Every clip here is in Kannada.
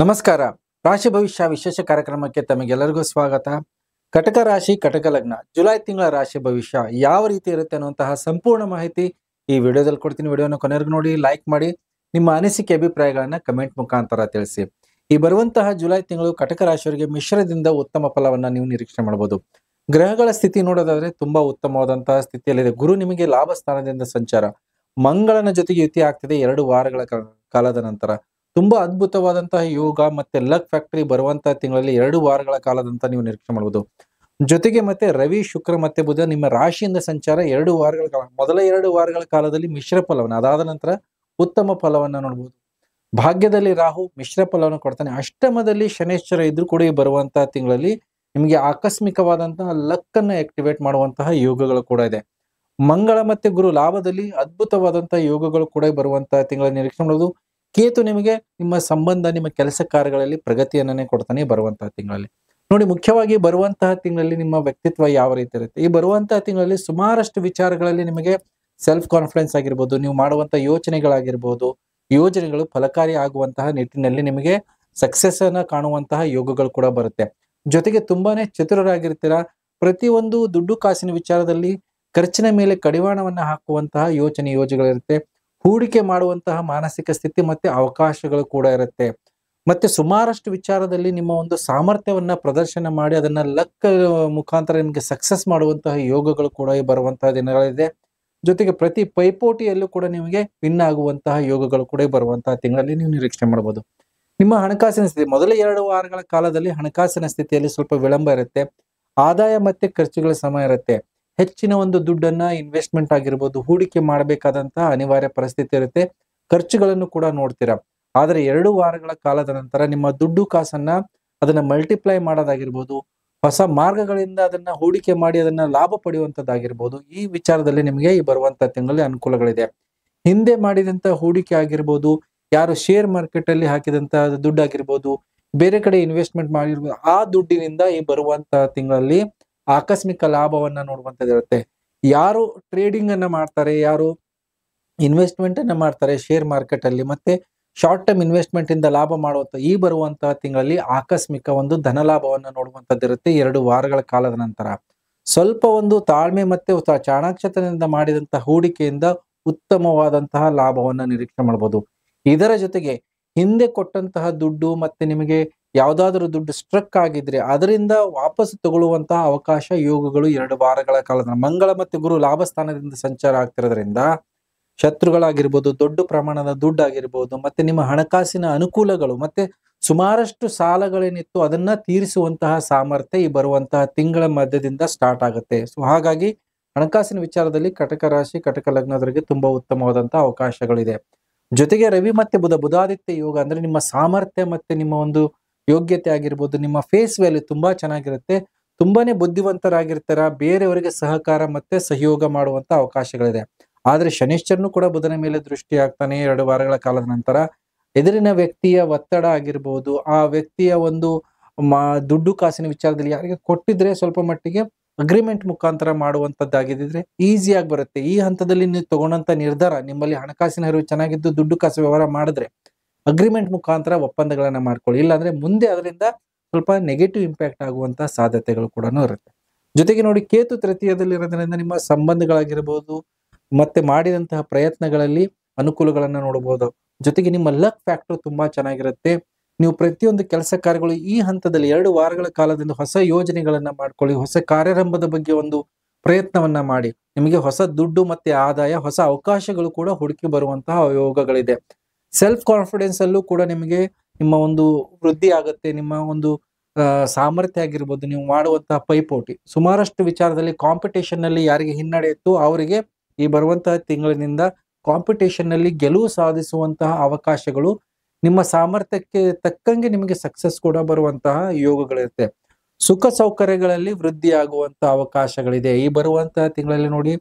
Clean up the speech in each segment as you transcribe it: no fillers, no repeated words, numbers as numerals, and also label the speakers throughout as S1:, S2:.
S1: ನಮಸ್ಕಾರ. ರಾಶಿ ಭವಿಷ್ಯ ವಿಶೇಷ ಕಾರ್ಯಕ್ರಮಕ್ಕೆ ತಮಗೆಲ್ಲರಿಗೂ ಸ್ವಾಗತ. ಕಟಕ ರಾಶಿ, ಕಟಕ ಲಗ್ನ, ಜುಲೈ ತಿಂಗಳ ರಾಶಿ ಭವಿಷ್ಯ ಯಾವ ರೀತಿ ಇರುತ್ತೆ ಅನ್ನುವಂತಹ ಸಂಪೂರ್ಣ ಮಾಹಿತಿ ಈ ವಿಡಿಯೋದಲ್ಲಿ ಕೊಡ್ತೀನಿ. ವಿಡಿಯೋನ ಕೊನೆವರೆಗೂ ನೋಡಿ, ಲೈಕ್ ಮಾಡಿ, ನಿಮ್ಮ ಅನಿಸಿಕೆ ಅಭಿಪ್ರಾಯಗಳನ್ನ ಕಮೆಂಟ್ ಮುಖಾಂತರ ತಿಳಿಸಿ. ಈ ಬರುವಂತಹ ಜುಲೈ ತಿಂಗಳು ಕಟಕ ರಾಶಿಯವರಿಗೆ ಮಿಶ್ರದಿಂದ ಉತ್ತಮ ಫಲವನ್ನ ನೀವು ನಿರೀಕ್ಷೆ ಮಾಡಬಹುದು. ಗ್ರಹಗಳ ಸ್ಥಿತಿ ನೋಡೋದಾದ್ರೆ ತುಂಬಾ ಉತ್ತಮವಾದಂತಹ ಸ್ಥಿತಿಯಲ್ಲಿದೆ. ಗುರು ನಿಮಗೆ ಲಾಭ ಸ್ಥಾನದಿಂದ ಸಂಚಾರ, ಮಂಗಳನ ಜೊತೆಗೆ ಯುತಿ ಆಗ್ತಿದೆ 2 ವಾರಗಳ ಕಾಲದ ನಂತರ. ತುಂಬಾ ಅದ್ಭುತವಾದಂತಹ ಯೋಗ ಮತ್ತೆ ಲಕ್ ಫ್ಯಾಕ್ಟರಿ ಬರುವಂತಹ ತಿಂಗಳಲ್ಲಿ 2 ವಾರಗಳ ಕಾಲದಂತ ನೀವು ನಿರೀಕ್ಷೆ ಮಾಡಬಹುದು. ಜೊತೆಗೆ ಮತ್ತೆ ರವಿ, ಶುಕ್ರ ಮತ್ತೆ ಬುಧ ನಿಮ್ಮ ರಾಶಿಯಿಂದ ಸಂಚಾರ 2 ವಾರಗಳ ಕಾಲ. ಮೊದಲ 2 ವಾರಗಳ ಕಾಲದಲ್ಲಿ ಮಿಶ್ರ ಫಲವನ್ನ, ಅದಾದ ನಂತರ ಉತ್ತಮ ಫಲವನ್ನ ನೋಡಬಹುದು. ಭಾಗ್ಯದಲ್ಲಿ ರಾಹು ಮಿಶ್ರ ಫಲವನ್ನು ಕೊಡ್ತಾನೆ. ಅಷ್ಟಮದಲ್ಲಿ ಶನೇಶ್ವರ ಇದ್ರೂ ಕೂಡ ಈ ಬರುವಂತಹ ತಿಂಗಳಲ್ಲಿ ನಿಮಗೆ ಆಕಸ್ಮಿಕವಾದಂತಹ ಲಕ್ ಅನ್ನ ಆಕ್ಟಿವೇಟ್ ಮಾಡುವಂತಹ ಯೋಗಗಳು ಕೂಡ ಇದೆ. ಮಂಗಳ ಮತ್ತೆ ಗುರು ಲಾಭದಲ್ಲಿ ಅದ್ಭುತವಾದಂತಹ ಯೋಗಗಳು ಕೂಡ ಬರುವಂತಹ ತಿಂಗಳ ನಿರೀಕ್ಷೆ ಮಾಡೋದು. ಕೇತು ನಿಮಗೆ ನಿಮ್ಮ ಸಂಬಂಧ, ನಿಮ್ಮ ಕೆಲಸ ಕಾರ್ಯಗಳಲ್ಲಿ ಪ್ರಗತಿಯನ್ನೇ ಕೊಡ್ತಾನೆ ಬರುವಂತಹ ತಿಂಗಳಲ್ಲಿ. ನೋಡಿ, ಮುಖ್ಯವಾಗಿ ಬರುವಂತಹ ತಿಂಗಳಲ್ಲಿ ನಿಮ್ಮ ವ್ಯಕ್ತಿತ್ವ ಯಾವ ರೀತಿ ಇರುತ್ತೆ. ಈ ಬರುವಂತಹ ತಿಂಗಳಲ್ಲಿ ಸುಮಾರಷ್ಟು ವಿಚಾರಗಳಲ್ಲಿ ನಿಮಗೆ ಸೆಲ್ಫ್ ಕಾನ್ಫಿಡೆನ್ಸ್ ಆಗಿರ್ಬೋದು, ನೀವು ಮಾಡುವಂತಹ ಯೋಚನೆಗಳಾಗಿರ್ಬೋದು, ಯೋಜನೆಗಳು ಫಲಕಾರಿ ಆಗುವಂತಹ ನಿಟ್ಟಿನಲ್ಲಿ ನಿಮಗೆ ಸಕ್ಸಸ್ ಅನ್ನ ಕಾಣುವಂತಹ ಯೋಗಗಳು ಕೂಡ ಬರುತ್ತೆ. ಜೊತೆಗೆ ತುಂಬಾನೇ ಚತುರರಾಗಿರ್ತೀರಾ. ಪ್ರತಿಯೊಂದು ದುಡ್ಡು ಕಾಸಿನ ವಿಚಾರದಲ್ಲಿ ಖರ್ಚಿನ ಮೇಲೆ ಕಡಿವಾಣವನ್ನ ಹಾಕುವಂತಹ ಯೋಜನೆಗಳಿರುತ್ತೆ. ಹೂಡಿಕೆ ಮಾಡುವಂತಹ ಮಾನಸಿಕ ಸ್ಥಿತಿ ಮತ್ತೆ ಅವಕಾಶಗಳು ಕೂಡ ಇರುತ್ತೆ. ಮತ್ತೆ ಸುಮಾರಷ್ಟು ವಿಚಾರದಲ್ಲಿ ನಿಮ್ಮ ಒಂದು ಸಾಮರ್ಥ್ಯವನ್ನ ಪ್ರದರ್ಶನ ಮಾಡಿ ಅದನ್ನ ಲಕ್ ಮುಖಾಂತರ ನಿಮಗೆ ಸಕ್ಸಸ್ ಮಾಡುವಂತಹ ಯೋಗಗಳು ಕೂಡ ಬರುವಂತಹ ದಿನಗಳಿದೆ. ಜೊತೆಗೆ ಪ್ರತಿ ಪೈಪೋಟಿಯಲ್ಲೂ ಕೂಡ ನಿಮಗೆ ವಿನ್ ಆಗುವಂತಹ ಯೋಗಗಳು ಕೂಡ ಬರುವಂತಹ ತಿಂಗಳಲ್ಲಿ ನೀವು ನಿರೀಕ್ಷೆ ಮಾಡಬಹುದು. ನಿಮ್ಮ ಹಣಕಾಸಿನ ಸ್ಥಿತಿ ಮೊದಲ 2 ವಾರಗಳ ಕಾಲದಲ್ಲಿ ಹಣಕಾಸಿನ ಸ್ಥಿತಿಯಲ್ಲಿ ಸ್ವಲ್ಪ ವಿಳಂಬ ಇರುತ್ತೆ. ಆದಾಯ ಮತ್ತೆ ಖರ್ಚುಗಳ ಸಮ ಇರುತ್ತೆ. ಹೆಚ್ಚಿನ ಒಂದು ದುಡ್ಡನ್ನ ಇನ್ವೆಸ್ಟ್ಮೆಂಟ್ ಆಗಿರ್ಬೋದು, ಹೂಡಿಕೆ ಮಾಡಬೇಕಾದಂತಹ ಅನಿವಾರ್ಯ ಪರಿಸ್ಥಿತಿ ಇರುತ್ತೆ. ಖರ್ಚುಗಳನ್ನು ಕೂಡ ನೋಡ್ತೀರಾ. ಆದರೆ 2 ವಾರಗಳ ಕಾಲದ ನಂತರ ನಿಮ್ಮ ದುಡ್ಡು ಕಾಸನ್ನ ಅದನ್ನ ಮಲ್ಟಿಪ್ಲೈ ಮಾಡೋದಾಗಿರ್ಬೋದು, ಹೊಸ ಮಾರ್ಗಗಳಿಂದ ಅದನ್ನ ಹೂಡಿಕೆ ಮಾಡಿ ಅದನ್ನ ಲಾಭ ಪಡೆಯುವಂತದ್ದಾಗಿರ್ಬೋದು, ಈ ವಿಚಾರದಲ್ಲಿ ನಿಮಗೆ ಈ ಬರುವಂತಹ ತಿಂಗಳಲ್ಲಿ ಅನುಕೂಲಗಳಿದೆ. ಹಿಂದೆ ಮಾಡಿದಂತಹ ಹೂಡಿಕೆ ಆಗಿರ್ಬೋದು, ಯಾರು ಶೇರ್ ಮಾರ್ಕೆಟ್ ಅಲ್ಲಿ ಹಾಕಿದಂತಹ ದುಡ್ಡು ಆಗಿರ್ಬೋದು, ಬೇರೆ ಕಡೆ ಇನ್ವೆಸ್ಟ್ಮೆಂಟ್ ಮಾಡಿರ್ಬೋದು, ಆ ದುಡ್ಡಿನಿಂದ ಈ ಬರುವಂತಹ ತಿಂಗಳಲ್ಲಿ ಆಕಸ್ಮಿಕ ಲಾಭವನ್ನ ನೋಡುವಂತದಿರುತ್ತೆ. ಯಾರು ಟ್ರೇಡಿಂಗ್ ಅನ್ನ ಮಾಡ್ತಾರೆ, ಯಾರು ಇನ್ವೆಸ್ಟ್ಮೆಂಟ್ ಅನ್ನ ಮಾಡ್ತಾರೆ ಶೇರ್ ಮಾರ್ಕೆಟ್ ಅಲ್ಲಿ, ಮತ್ತೆ ಶಾರ್ಟ್ ಟರ್ಮ್ ಇನ್ವೆಸ್ಟ್ಮೆಂಟ್ ಇಂದ ಲಾಭ ಮಾಡುವಂತ ಈ ಬರುವಂತಹ ತಿಂಗಳಲ್ಲಿ ಆಕಸ್ಮಿಕ ಒಂದು ಧನ ಲಾಭವನ್ನ ನೋಡುವಂತದ್ದಿರುತ್ತೆ 2 ವಾರಗಳ ಕಾಲದ ನಂತರ. ಸ್ವಲ್ಪ ಒಂದು ತಾಳ್ಮೆ ಮತ್ತೆ ಚಾಣಾಕ್ಷತನದಿಂದ ಮಾಡಿದಂತಹ ಹೂಡಿಕೆಯಿಂದ ಉತ್ತಮವಾದಂತಹ ಲಾಭವನ್ನ ನಿರೀಕ್ಷೆ ಮಾಡಬಹುದು. ಇದರ ಜೊತೆಗೆ ಹಿಂದೆ ಕೊಟ್ಟಂತಹ ದುಡ್ಡು ಮತ್ತೆ ನಿಮಗೆ ಯಾವ್ದಾದ್ರು ದುಡ್ಡು ಸ್ಟ್ರಕ್ ಆಗಿದ್ರೆ ಅದರಿಂದ ವಾಪಸ್ ತಗೊಳ್ಳುವಂತಹ ಅವಕಾಶ ಯೋಗಗಳು 2 ವಾರಗಳ ಕಾಲದ. ಮಂಗಳ ಮತ್ತೆ ಗುರು ಲಾಭ ಸ್ಥಾನದಿಂದ ಸಂಚಾರ ಆಗ್ತಿರೋದ್ರಿಂದ ಶತ್ರುಗಳಾಗಿರ್ಬೋದು, ದೊಡ್ಡ ಪ್ರಮಾಣದ ದುಡ್ಡು ಆಗಿರ್ಬೋದು, ಮತ್ತೆ ನಿಮ್ಮ ಹಣಕಾಸಿನ ಅನುಕೂಲಗಳು ಮತ್ತೆ ಸುಮಾರಷ್ಟು ಸಾಲಗಳೇನಿತ್ತು ಅದನ್ನ ತೀರಿಸುವಂತಹ ಸಾಮರ್ಥ್ಯ ಈ ಬರುವಂತಹ ತಿಂಗಳ ಮಧ್ಯದಿಂದ ಸ್ಟಾರ್ಟ್ ಆಗುತ್ತೆ. ಸೊ ಹಾಗಾಗಿ ಹಣಕಾಸಿನ ವಿಚಾರದಲ್ಲಿ ಕಟಕ ರಾಶಿ, ಕಟಕ ಲಗ್ನದವರಿಗೆ ತುಂಬಾ ಉತ್ತಮವಾದಂತಹ ಅವಕಾಶಗಳಿದೆ. ಜೊತೆಗೆ ರವಿ ಮತ್ತೆ ಬುಧಾದಿತ್ಯ ಯೋಗ ಅಂದ್ರೆ ನಿಮ್ಮ ಸಾಮರ್ಥ್ಯ ಮತ್ತೆ ನಿಮ್ಮ ಒಂದು ಯೋಗ್ಯತೆ ಆಗಿರ್ಬೋದು, ನಿಮ್ಮ ಫೇಸ್ ವ್ಯಾಲ್ಯೂ ತುಂಬಾ ಚೆನ್ನಾಗಿರುತ್ತೆ. ತುಂಬಾನೇ ಬುದ್ಧಿವಂತರಾಗಿರ್ತಾರ. ಬೇರೆಯವರಿಗೆ ಸಹಕಾರ ಮತ್ತೆ ಸಹಯೋಗ ಮಾಡುವಂತ ಅವಕಾಶಗಳಿದೆ. ಆದ್ರೆ ಶನಿಶ್ಚರನು ಕೂಡ ಬುಧನ ಮೇಲೆ ದೃಷ್ಟಿ ಆಗ್ತಾನೆ 2 ವಾರಗಳ ಕಾಲದ ನಂತರ. ಎದುರಿನ ವ್ಯಕ್ತಿಯ ಒತ್ತಡ ಆಗಿರ್ಬೋದು, ಆ ವ್ಯಕ್ತಿಯ ಒಂದು ದುಡ್ಡು ಕಾಸಿನ ವಿಚಾರದಲ್ಲಿ ಯಾರಿಗೆ ಕೊಟ್ಟಿದ್ರೆ ಸ್ವಲ್ಪ ಮಟ್ಟಿಗೆ ಅಗ್ರಿಮೆಂಟ್ ಮುಖಾಂತರ ಮಾಡುವಂತದ್ದಾಗಿದ್ರೆ ಈಸಿಯಾಗಿ ಬರುತ್ತೆ. ಈ ಹಂತದಲ್ಲಿ ನೀವು ತಗೊಂಡಂತ ನಿರ್ಧಾರ, ನಿಮ್ಮಲ್ಲಿ ಹಣಕಾಸಿನ ಹರಿವು ಚೆನ್ನಾಗಿದ್ದು ದುಡ್ಡು ಕಾಸು ವ್ಯವಹಾರ ಮಾಡಿದ್ರೆ ಅಗ್ರಿಮೆಂಟ್ ಮುಖಾಂತರ ಒಪ್ಪಂದಗಳನ್ನ ಮಾಡ್ಕೊಳ್ಳಿ. ಇಲ್ಲಾಂದ್ರೆ ಮುಂದೆ ಅದರಿಂದ ಸ್ವಲ್ಪ ನೆಗೆಟಿವ್ ಇಂಪ್ಯಾಕ್ಟ್ ಆಗುವಂತಹ ಸಾಧ್ಯತೆಗಳು ಕೂಡ ಇರುತ್ತೆ. ಜೊತೆಗೆ ನೋಡಿ, ಕೇತು ತೃತೀಯದಲ್ಲಿ ಇರೋದ್ರಿಂದ ನಿಮ್ಮ ಸಂಬಂಧಗಳಾಗಿರ್ಬೋದು ಮತ್ತೆ ಮಾಡಿದಂತಹ ಪ್ರಯತ್ನಗಳಲ್ಲಿ ಅನುಕೂಲಗಳನ್ನ ನೋಡಬಹುದು. ಜೊತೆಗೆ ನಿಮ್ಮ ಲಕ್ ಫ್ಯಾಕ್ಟರ್ ತುಂಬಾ ಚೆನ್ನಾಗಿರುತ್ತೆ. ನೀವು ಪ್ರತಿಯೊಂದು ಕೆಲಸ ಕಾರ್ಯಗಳು ಈ ಹಂತದಲ್ಲಿ 2 ವಾರಗಳ ಕಾಲದಿಂದ ಹೊಸ ಯೋಜನೆಗಳನ್ನ ಮಾಡ್ಕೊಳ್ಳಿ. ಹೊಸ ಕಾರ್ಯಾರಂಭದ ಬಗ್ಗೆ ಒಂದು ಪ್ರಯತ್ನವನ್ನ ಮಾಡಿ. ನಿಮಗೆ ಹೊಸ ದುಡ್ಡು ಮತ್ತೆ ಆದಾಯ, ಹೊಸ ಅವಕಾಶಗಳು ಕೂಡ ಹುಡುಕಿ ಬರುವಂತಹ ಯೋಗಗಳಿದೆ. ಸೆಲ್ಫ್ ಕಾನ್ಫಿಡೆನ್ಸ್ ಅಲ್ಲೂ ಕೂಡ ನಿಮಗೆ ನಿಮ್ಮ ಒಂದು ವೃದ್ಧಿ ಆಗುತ್ತೆ. ನಿಮ್ಮ ಒಂದು ಸಾಮರ್ಥ್ಯ ಆಗಿರ್ಬೋದು, ನೀವು ಮಾಡುವಂತಹ ಪೈಪೋಟಿ, ಸುಮಾರಷ್ಟು ವಿಚಾರದಲ್ಲಿ ಕಾಂಪಿಟೇಷನ್ ನಲ್ಲಿ ಯಾರಿಗೆ ಹಿನ್ನಡೆ ಇತ್ತು ಅವರಿಗೆ ಈ ಬರುವಂತಹ ತಿಂಗಳಿನಿಂದ ಕಾಂಪಿಟೇಷನ್ ನಲ್ಲಿ ಗೆಲುವು ಸಾಧಿಸುವಂತಹ ಅವಕಾಶಗಳು, ನಿಮ್ಮ ಸಾಮರ್ಥ್ಯಕ್ಕೆ ತಕ್ಕಂಗೆ ನಿಮಗೆ ಸಕ್ಸಸ್ ಕೂಡ ಬರುವಂತಹ ಯೋಗಗಳಿರುತ್ತೆ. ಸುಖ ಸೌಕರ್ಯಗಳಲ್ಲಿ ವೃದ್ಧಿ ಆಗುವಂತಹ ಅವಕಾಶಗಳಿದೆ ಈ ಬರುವಂತಹ ತಿಂಗಳಲ್ಲಿ. ನೋಡಿ,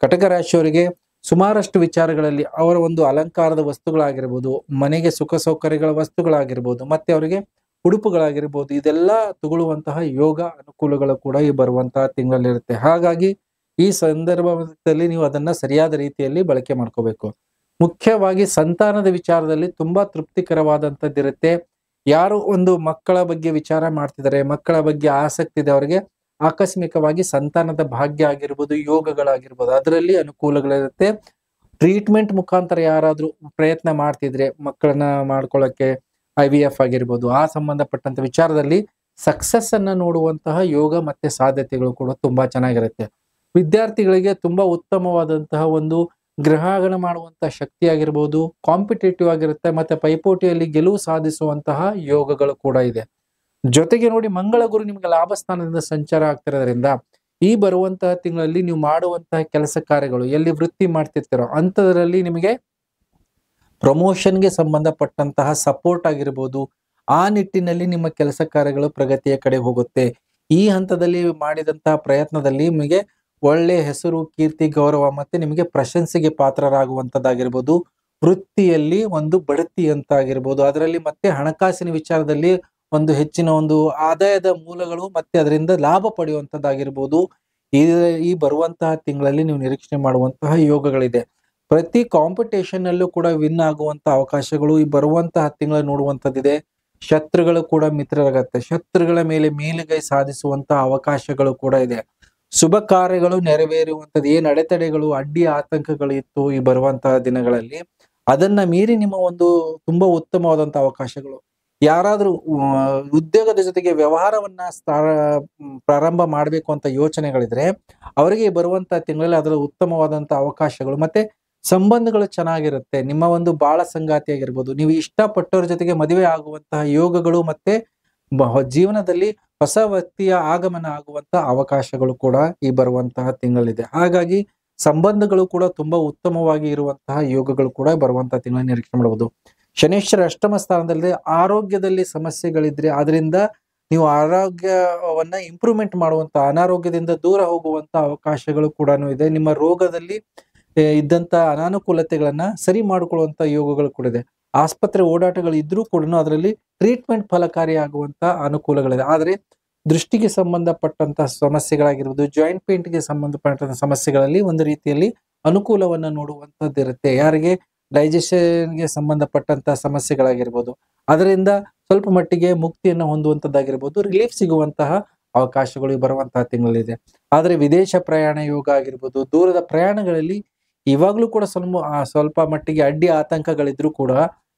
S1: ಕಟಕ ರಾಶಿಯವರಿಗೆ ಸುಮಾರಷ್ಟು ವಿಚಾರಗಳಲ್ಲಿ ಅವರ ಒಂದು ಅಲಂಕಾರದ ವಸ್ತುಗಳಾಗಿರ್ಬೋದು, ಮನೆಗೆ ಸುಖ ಸೌಕರ್ಯಗಳ ವಸ್ತುಗಳಾಗಿರ್ಬೋದು, ಮತ್ತೆ ಅವರಿಗೆ ಉಡುಪುಗಳಾಗಿರ್ಬೋದು, ಇದೆಲ್ಲ ತಗೊಳ್ಳುವಂತಹ ಯೋಗ ಅನುಕೂಲಗಳು ಕೂಡ ಈ ಬರುವಂತಹ ತಿಂಗಳಲ್ಲಿರುತ್ತೆ. ಹಾಗಾಗಿ ಈ ಸಂದರ್ಭದಲ್ಲಿ ನೀವು ಅದನ್ನ ಸರಿಯಾದ ರೀತಿಯಲ್ಲಿ ಬಳಕೆ ಮಾಡ್ಕೋಬೇಕು. ಮುಖ್ಯವಾಗಿ ಸಂತಾನದ ವಿಚಾರದಲ್ಲಿ ತುಂಬಾ ತೃಪ್ತಿಕರವಾದಂತದ್ದಿರುತ್ತೆ. ಯಾರು ಒಂದು ಮಕ್ಕಳ ಬಗ್ಗೆ ವಿಚಾರ ಮಾಡ್ತಿದ್ದಾರೆ, ಮಕ್ಕಳ ಬಗ್ಗೆ ಆಸಕ್ತಿ ಇದೆ ಅವರಿಗೆ, ಆಕಸ್ಮಿಕವಾಗಿ ಸಂತಾನದ ಭಾಗ್ಯ ಆಗಿರ್ಬೋದು, ಯೋಗಗಳಾಗಿರ್ಬೋದು ಅದರಲ್ಲಿ ಅನುಕೂಲಗಳಿರುತ್ತೆ. ಟ್ರೀಟ್ಮೆಂಟ್ ಮುಖಾಂತರ ಯಾರಾದ್ರೂ ಪ್ರಯತ್ನ ಮಾಡ್ತಿದ್ರೆ ಮಕ್ಕಳನ್ನ ಮಾಡ್ಕೊಳ್ಳಕ್ಕೆ, IVF ಆಗಿರ್ಬೋದು, ಆ ಸಂಬಂಧಪಟ್ಟಂತ ವಿಚಾರದಲ್ಲಿ ಸಕ್ಸಸ್ ಅನ್ನ ನೋಡುವಂತಹ ಯೋಗ ಮತ್ತೆ ಸಾಧ್ಯತೆಗಳು ಕೂಡ ತುಂಬಾ ಚೆನ್ನಾಗಿರುತ್ತೆ. ವಿದ್ಯಾರ್ಥಿಗಳಿಗೆ ತುಂಬಾ ಉತ್ತಮವಾದಂತಹ ಒಂದು ಗ್ರಹಣ ಮಾಡುವಂತಹ ಶಕ್ತಿ ಆಗಿರ್ಬೋದು, ಕಾಂಪಿಟೇಟಿವ್ ಆಗಿರುತ್ತೆ, ಮತ್ತೆ ಪೈಪೋಟಿಯಲ್ಲಿ ಗೆಲುವು ಸಾಧಿಸುವಂತಹ ಯೋಗಗಳು ಕೂಡ ಇದೆ. ಜೊತೆಗೆ ನೋಡಿ, ಮಂಗಳ ಗುರು ನಿಮ್ಗೆ ಲಾಭ ಸ್ಥಾನದಿಂದ ಸಂಚಾರ ಆಗ್ತಿರೋದ್ರಿಂದ ಈ ಬರುವಂತಹ ತಿಂಗಳಲ್ಲಿ ನೀವು ಮಾಡುವಂತಹ ಕೆಲಸ ಕಾರ್ಯಗಳು, ಎಲ್ಲಿ ವೃತ್ತಿ ಮಾಡ್ತಿರ್ತೀರೋ ಅಂತದ್ರಲ್ಲಿ ನಿಮಗೆ ಪ್ರಮೋಷನ್ಗೆ ಸಂಬಂಧಪಟ್ಟಂತಹ ಸಪೋರ್ಟ್ ಆಗಿರ್ಬೋದು, ಆ ನಿಟ್ಟಿನಲ್ಲಿ ನಿಮ್ಮ ಕೆಲಸ ಕಾರ್ಯಗಳು ಪ್ರಗತಿಯ ಕಡೆ ಹೋಗುತ್ತೆ. ಈ ಹಂತದಲ್ಲಿ ಮಾಡಿದಂತಹ ಪ್ರಯತ್ನದಲ್ಲಿ ನಿಮಗೆ ಒಳ್ಳೆ ಹೆಸರು, ಕೀರ್ತಿ, ಗೌರವ ಮತ್ತೆ ನಿಮಗೆ ಪ್ರಶಂಸೆಗೆ ಪಾತ್ರರಾಗುವಂತದ್ದಾಗಿರ್ಬೋದು. ವೃತ್ತಿಯಲ್ಲಿ ಒಂದು ಬಡ್ತಿ ಅಂತ ಆಗಿರ್ಬೋದು, ಅದರಲ್ಲಿ ಮತ್ತೆ ಹಣಕಾಸಿನ ವಿಚಾರದಲ್ಲಿ ಒಂದು ಹೆಚ್ಚಿನ ಒಂದು ಆದಾಯದ ಮೂಲಗಳು ಮತ್ತೆ ಅದರಿಂದ ಲಾಭ ಪಡೆಯುವಂತದ್ದಾಗಿರ್ಬೋದು. ಈ ಈ ಬರುವಂತಹ ತಿಂಗಳಲ್ಲಿ ನೀವು ನಿರೀಕ್ಷಣೆ ಮಾಡುವಂತಹ ಯೋಗಗಳಿದೆ. ಪ್ರತಿ ಕಾಂಪಿಟೇಷನ್ ಅಲ್ಲೂ ಕೂಡ ವಿನ್ ಆಗುವಂತ ಅವಕಾಶಗಳು ಈ ಬರುವಂತಹ ತಿಂಗಳು ನೋಡುವಂತದ್ದಿದೆ. ಶತ್ರುಗಳು ಕೂಡ ಮಿತ್ರರಾಗತ್ತೆ. ಶತ್ರುಗಳ ಮೇಲೆ ಮೇಲುಗೈ ಸಾಧಿಸುವಂತ ಅವಕಾಶಗಳು ಕೂಡ ಇದೆ. ಶುಭ ಕಾರ್ಯಗಳು ನೆರವೇರುವಂತದ್ದು, ಏನ್ ಅಡೆತಡೆಗಳು, ಅಡ್ಡಿ ಆತಂಕಗಳು ಇತ್ತು ಈ ಬರುವಂತಹ ದಿನಗಳಲ್ಲಿ, ಅದನ್ನ ಮೀರಿ ನಿಮ್ಮ ಒಂದು ತುಂಬಾ ಉತ್ತಮವಾದಂತಹ ಅವಕಾಶಗಳು. ಯಾರಾದ್ರೂ ಉದ್ಯೋಗದ ಜೊತೆಗೆ ವ್ಯವಹಾರವನ್ನ ಪ್ರಾರಂಭ ಮಾಡ್ಬೇಕು ಅಂತ ಯೋಚನೆಗಳಿದ್ರೆ ಅವರಿಗೆ ಬರುವಂತಹ ತಿಂಗಳಲ್ಲಿ ಅದರ ಉತ್ತಮವಾದಂತಹ ಅವಕಾಶಗಳು ಮತ್ತೆ ಸಂಬಂಧಗಳು ಚೆನ್ನಾಗಿರುತ್ತೆ. ನಿಮ್ಮ ಒಂದು ಬಾಳ ಸಂಗಾತಿ ಆಗಿರ್ಬೋದು, ನೀವು ಇಷ್ಟಪಟ್ಟವ್ರ ಜೊತೆಗೆ ಮದುವೆ ಆಗುವಂತಹ ಯೋಗಗಳು ಮತ್ತೆ ಜೀವನದಲ್ಲಿ ಹೊಸ ವ್ಯಕ್ತಿಯ ಆಗಮನ ಆಗುವಂತಹ ಅವಕಾಶಗಳು ಕೂಡ ಈ ಬರುವಂತಹ ತಿಂಗಳಿದೆ. ಹಾಗಾಗಿ ಸಂಬಂಧಗಳು ಕೂಡ ತುಂಬಾ ಉತ್ತಮವಾಗಿ ಇರುವಂತಹ ಯೋಗಗಳು ಕೂಡ ಬರುವಂತಹ ತಿಂಗಳಲ್ಲಿ ನಿರೀಕ್ಷೆ ಮಾಡಬಹುದು. ಶನೇಶ್ವರ ಅಷ್ಟಮ ಸ್ಥಾನದಲ್ಲಿ ಆರೋಗ್ಯದಲ್ಲಿ ಸಮಸ್ಯೆಗಳಿದ್ರೆ ಅದರಿಂದ ನೀವು ಆರೋಗ್ಯವನ್ನ ಇಂಪ್ರೂವ್ಮೆಂಟ್ ಮಾಡುವಂತ, ಅನಾರೋಗ್ಯದಿಂದ ದೂರ ಹೋಗುವಂತ ಅವಕಾಶಗಳು ಕೂಡ ಇದೆ. ನಿಮ್ಮ ರೋಗದಲ್ಲಿ ಇದ್ದಂತ ಅನಾನುಕೂಲತೆಗಳನ್ನ ಸರಿ ಮಾಡಿಕೊಳ್ಳುವಂತ ಯೋಗಗಳು ಕೂಡ ಇದೆ. ಆಸ್ಪತ್ರೆ ಓಡಾಟಗಳು ಇದ್ರೂ ಕೂಡ ಅದರಲ್ಲಿ ಟ್ರೀಟ್ಮೆಂಟ್ ಫಲಕಾರಿಯಾಗುವಂತ ಅನುಕೂಲಗಳಿದೆ. ಆದ್ರೆ ದೃಷ್ಟಿಗೆ ಸಂಬಂಧಪಟ್ಟಂತ ಸಮಸ್ಯೆಗಳಾಗಿರ್ಬೋದು, ಜಾಯಿಂಟ್ ಪೇನ್ಗೆ ಸಂಬಂಧಪಟ್ಟಂತ ಸಮಸ್ಯೆಗಳಲ್ಲಿ ಒಂದು ರೀತಿಯಲ್ಲಿ ಅನುಕೂಲವನ್ನ ನೋಡುವಂತದ್ದಿರುತ್ತೆ. ಯಾರಿಗೆ ಡೈಜೆಷನ್ಗೆ ಸಂಬಂಧಪಟ್ಟಂತ ಸಮಸ್ಯೆಗಳಾಗಿರ್ಬೋದು, ಅದರಿಂದ ಸ್ವಲ್ಪ ಮಟ್ಟಿಗೆ ಮುಕ್ತಿಯನ್ನು ಹೊಂದುವಂತದ್ದಾಗಿರ್ಬೋದು, ರಿಲೀಫ್ ಸಿಗುವಂತಹ ಅವಕಾಶಗಳು ಬರುವಂತಹ ತಿಂಗಳಿದೆ. ಆದ್ರೆ ವಿದೇಶ ಪ್ರಯಾಣ ಯೋಗ ಆಗಿರ್ಬೋದು, ದೂರದ ಪ್ರಯಾಣಗಳಲ್ಲಿ ಇವಾಗ್ಲೂ ಕೂಡ ಸ್ವಲ್ಪ ಮಟ್ಟಿಗೆ ಅಡ್ಡಿ ಆತಂಕಗಳಿದ್ರು ಕೂಡ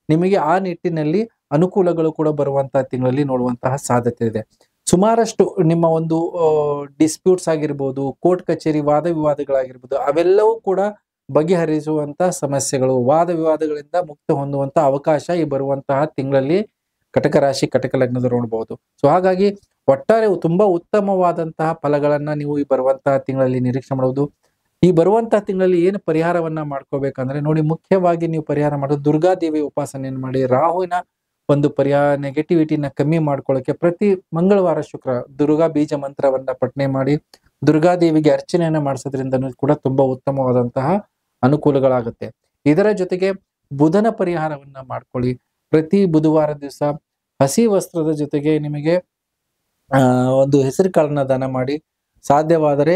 S1: ನಿಮಗೆ ಆ ನಿಟ್ಟಿನಲ್ಲಿ ಅನುಕೂಲಗಳು ಕೂಡ ಬರುವಂತಹ ತಿಂಗಳಲ್ಲಿ ನೋಡುವಂತಹ ಸಾಧ್ಯತೆ ಇದೆ. ಸುಮಾರಷ್ಟು ನಿಮ್ಮ ಒಂದು ಡಿಸ್ಪ್ಯೂಟ್ಸ್ ಆಗಿರ್ಬೋದು, ಕೋರ್ಟ್ ಕಚೇರಿ ವಾದ ವಿವಾದಗಳಾಗಿರ್ಬೋದು, ಅವೆಲ್ಲವೂ ಕೂಡ ಬಗೆಹರಿಸುವಂತ ಸಮಸ್ಯೆಗಳು, ವಾದ ವಿವಾದಗಳಿಂದ ಮುಕ್ತ ಹೊಂದುವಂತ ಅವಕಾಶ ಈ ಬರುವಂತಹ ತಿಂಗಳಲ್ಲಿ ಕಟಕ ರಾಶಿ, ಕಟಕ ಲಗ್ನದ ನೋಡಬಹುದು. ಸೊ ಹಾಗಾಗಿ ಒಟ್ಟಾರೆ ತುಂಬಾ ಉತ್ತಮವಾದಂತಹ ಫಲಗಳನ್ನ ನೀವು ಈ ಬರುವಂತಹ ತಿಂಗಳಲ್ಲಿ ನಿರೀಕ್ಷೆ ಮಾಡುವುದು. ಈ ಬರುವಂತಹ ತಿಂಗಳಲ್ಲಿ ಏನು ಪರಿಹಾರವನ್ನ ಮಾಡ್ಕೋಬೇಕಂದ್ರೆ ನೋಡಿ, ಮುಖ್ಯವಾಗಿ ನೀವು ಪರಿಹಾರ ಮಾಡೋದು ದುರ್ಗಾದೇವಿ ಉಪಾಸನೆಯನ್ನು ಮಾಡಿ. ರಾಹುವಿನ ಒಂದು ಪರಿಹಾರ ನೆಗೆಟಿವಿಟಿನ ಕಮ್ಮಿ ಮಾಡ್ಕೊಳ್ಳೋಕೆ ಪ್ರತಿ ಮಂಗಳವಾರ ಶುಕ್ರ ದುರ್ಗಾ ಬೀಜ ಮಂತ್ರವನ್ನ ಪಠನೆ ಮಾಡಿ ದುರ್ಗಾದೇವಿಗೆ ಅರ್ಚನೆಯನ್ನ ಮಾಡಿಸೋದ್ರಿಂದ ಕೂಡ ತುಂಬಾ ಉತ್ತಮವಾದಂತಹ ಅನುಕೂಲಗಳಾಗುತ್ತೆ. ಇದರ ಜೊತೆಗೆ ಬುಧನ ಪರಿಹಾರವನ್ನ ಮಾಡ್ಕೊಳ್ಳಿ. ಪ್ರತಿ ಬುಧವಾರ ದಿವಸ ಹಸಿ ವಸ್ತ್ರದ ಜೊತೆಗೆ ನಿಮಗೆ ಒಂದು ಹೆಸರು ಕಾಳನ್ನ ದಾನ ಮಾಡಿ, ಸಾಧ್ಯವಾದರೆ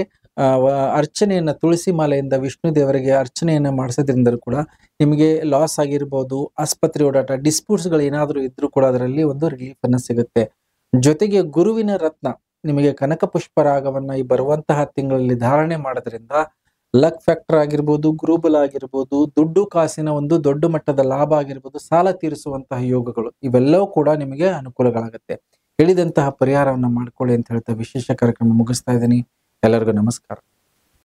S1: ಅರ್ಚನೆಯನ್ನ ತುಳಸಿ ಮಾಲೆಯಿಂದ ವಿಷ್ಣು ದೇವರಿಗೆ ಅರ್ಚನೆಯನ್ನ ಮಾಡಿಸೋದ್ರಿಂದ ಕೂಡ ನಿಮಗೆ ಲಾಸ್ ಆಗಿರ್ಬೋದು, ಆಸ್ಪತ್ರೆ ಓಡಾಟ, ಡಿಸ್ಪ್ಯೂಟ್ಸ್ಗಳು ಏನಾದರೂ ಇದ್ರೂ ಕೂಡ ಅದರಲ್ಲಿ ಒಂದು ರಿಲೀಫ್ ಅನ್ನ ಸಿಗುತ್ತೆ. ಜೊತೆಗೆ ಗುರುವಿನ ರತ್ನ ನಿಮಗೆ ಕನಕ ಪುಷ್ಪರಾಗವನ್ನ ಈ ಬರುವಂತಹ ತಿಂಗಳಲ್ಲಿ ಧಾರಣೆ ಮಾಡೋದ್ರಿಂದ ಲಕ್ ಫ್ಯಾಕ್ಟರ್ ಆಗಿರ್ಬೋದು, ಗುರುಬಲ ಆಗಿರ್ಬೋದು, ದುಡ್ಡು ಕಾಸಿನ ಒಂದು ದೊಡ್ಡ ಮಟ್ಟದ ಲಾಭ ಆಗಿರ್ಬೋದು, ಸಾಲ ತೀರಿಸುವಂತಹ ಯೋಗಗಳು ಇವೆಲ್ಲವೂ ಕೂಡ ನಿಮಗೆ ಅನುಕೂಲಗಳಾಗುತ್ತೆ. ಹೇಳಿದಂತಹ ಪರಿಹಾರವನ್ನ ಮಾಡ್ಕೊಳ್ಳಿ ಅಂತ ಹೇಳ್ತಾ ವಿಶೇಷ ಕಾರ್ಯಕ್ರಮ ಮುಗಿಸ್ತಾ ಇದ್ದೀನಿ. ಎಲ್ಲರಿಗೂ ನಮಸ್ಕಾರ.